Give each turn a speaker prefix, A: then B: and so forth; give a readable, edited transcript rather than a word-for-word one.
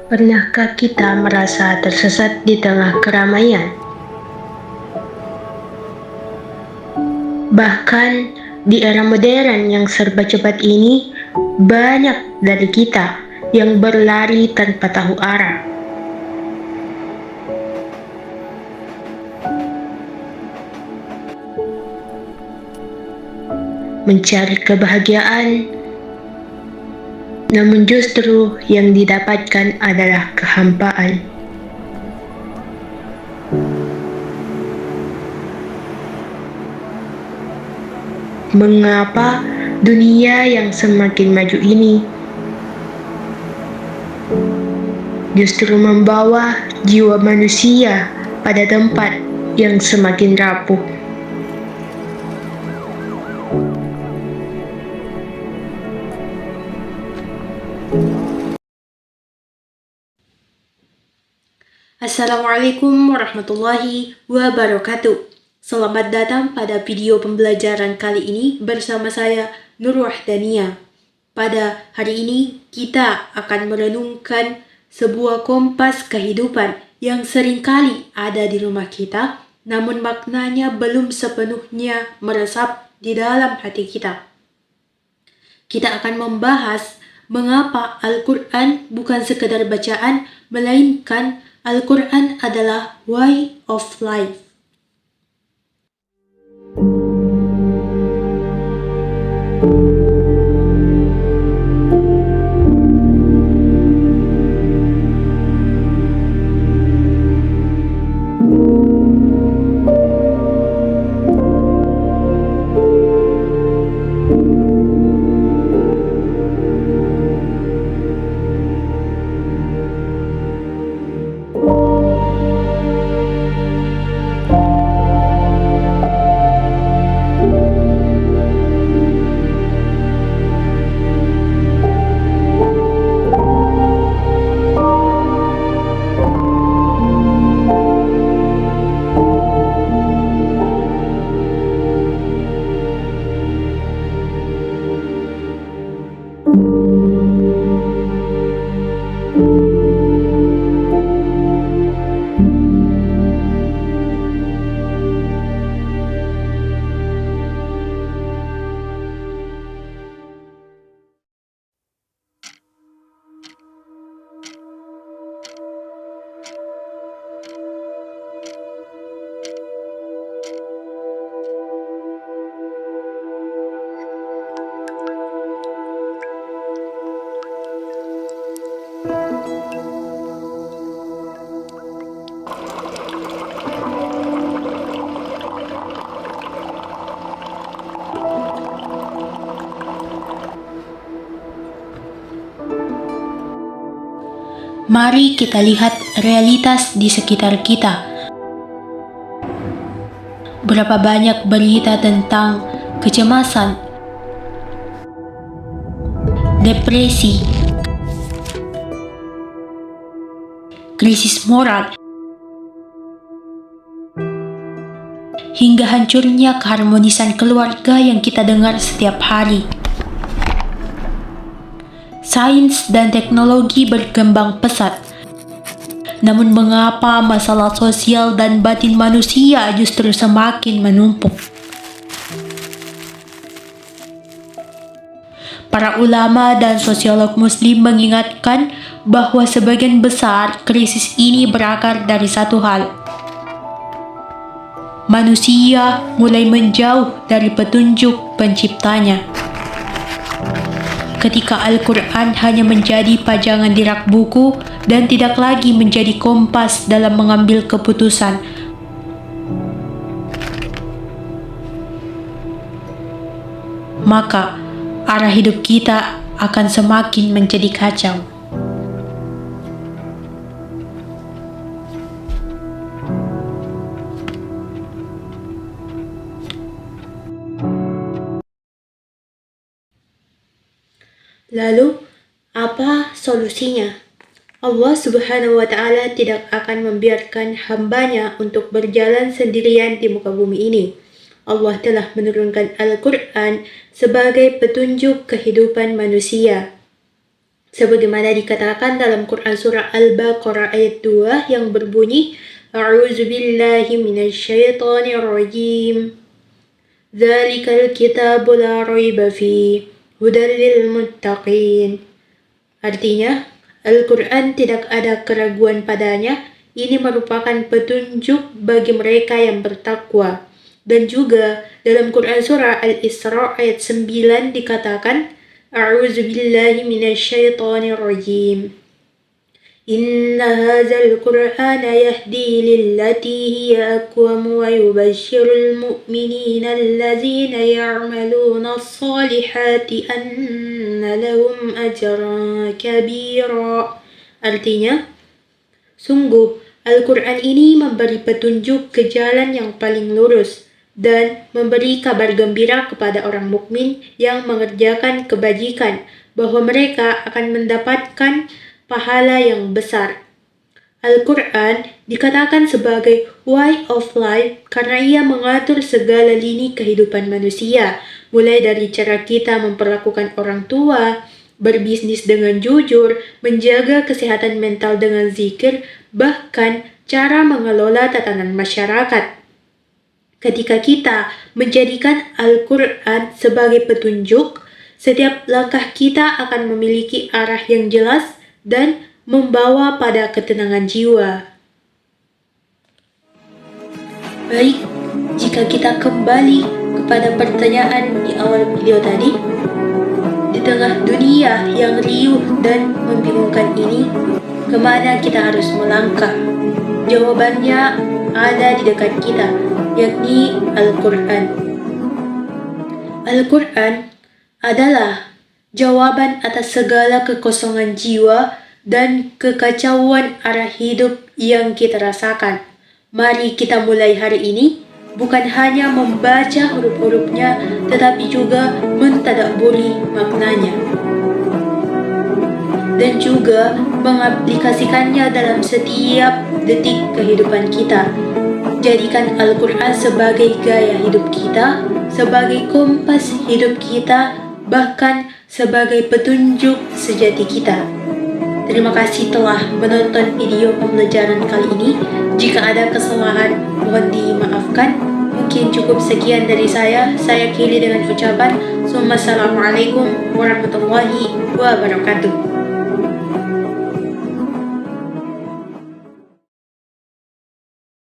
A: Pernahkah kita merasa tersesat di tengah keramaian? Bahkan di era modern yang serba cepat ini, banyak dari kita yang berlari tanpa tahu arah. Mencari kebahagiaan, namun justru yang didapatkan adalah kehampaan. Mengapa dunia yang semakin maju ini justru membawa jiwa manusia pada tempat yang semakin rapuh?
B: Assalamualaikum warahmatullahi wabarakatuh. Selamat datang pada video pembelajaran kali ini bersama saya Nur Wahdania. Pada hari ini kita akan merenungkan sebuah kompas kehidupan yang seringkali ada di rumah kita, namun maknanya belum sepenuhnya meresap di dalam hati kita. Kita akan membahas mengapa Al-Quran bukan sekedar bacaan, melainkan Al-Quran adalah way of life. Mari kita lihat realitas di sekitar kita. Berapa banyak berita tentang kecemasan, depresi, krisis moral, hingga hancurnya keharmonisan keluarga yang kita dengar setiap hari. Sains dan teknologi berkembang pesat. Namun mengapa masalah sosial dan batin manusia justru semakin menumpuk? Para ulama dan sosiolog muslim mengingatkan bahwa sebagian besar krisis ini berakar dari satu hal. Manusia mulai menjauh dari petunjuk penciptanya. Ketika Al-Quran hanya menjadi pajangan di rak buku dan tidak lagi menjadi kompas dalam mengambil keputusan. Maka arah hidup kita akan semakin menjadi kacau. Lalu, apa solusinya? Allah Subhanahu wa Ta'ala tidak akan membiarkan hambanya untuk berjalan sendirian di muka bumi ini. Allah telah menurunkan Al-Quran sebagai petunjuk kehidupan manusia. Sebagaimana dikatakan dalam Quran surah Al-Baqarah ayat 2 yang berbunyi, A'udzu billahi minasyaitonir rajim. Dzalikal kitabu la raiba fi hudal lil muttaqin. Artinya, Al-Quran tidak ada keraguan padanya. Ini merupakan petunjuk bagi mereka yang bertakwa. Dan juga dalam Quran surah Al-Isra ayat 9 dikatakan, A'udzu billahi minasyaitonir rajim. Inna hadzal Qur'ana yahdi lillati hiya aqwam wa yubashshirul mu'minina allazina ya'maluna as-salihati anna lahum ajran kabira. Artinya, sungguh Al-Quran ini memberi petunjuk ke jalan yang paling lurus dan memberi kabar gembira kepada orang mukmin yang mengerjakan kebajikan bahwa mereka akan mendapatkan pahala yang besar. Al-Quran dikatakan sebagai way of life karena ia mengatur segala lini kehidupan manusia, mulai dari cara kita memperlakukan orang tua, berbisnis dengan jujur, menjaga kesehatan mental dengan zikir, bahkan cara mengelola tatanan masyarakat. Ketika kita menjadikan Al-Quran sebagai petunjuk, setiap langkah kita akan memiliki arah yang jelas dan membawa pada ketenangan jiwa. Baik, jika kita kembali kepada pertanyaan di awal video tadi, di tengah dunia yang riuh dan membingungkan ini, kemana kita harus melangkah? Jawabannya ada di dekat kita, yakni Al-Quran. Al-Quran adalah jawaban atas segala kekosongan jiwa dan kekacauan arah hidup yang kita rasakan. Mari kita mulai hari ini, bukan hanya membaca huruf-hurufnya, tetapi juga mentadabburi maknanya. Dan juga mengaplikasikannya dalam setiap detik kehidupan kita. Jadikan Al-Quran sebagai gaya hidup kita, sebagai kompas hidup kita, bahkan sebagai petunjuk sejati kita. Terima kasih telah menonton video pembelajaran kali ini. Jika ada kesalahan, mohon dimaafkan. Mungkin cukup sekian dari saya. Saya akhiri dengan ucapan Assalamualaikum warahmatullahi wabarakatuh.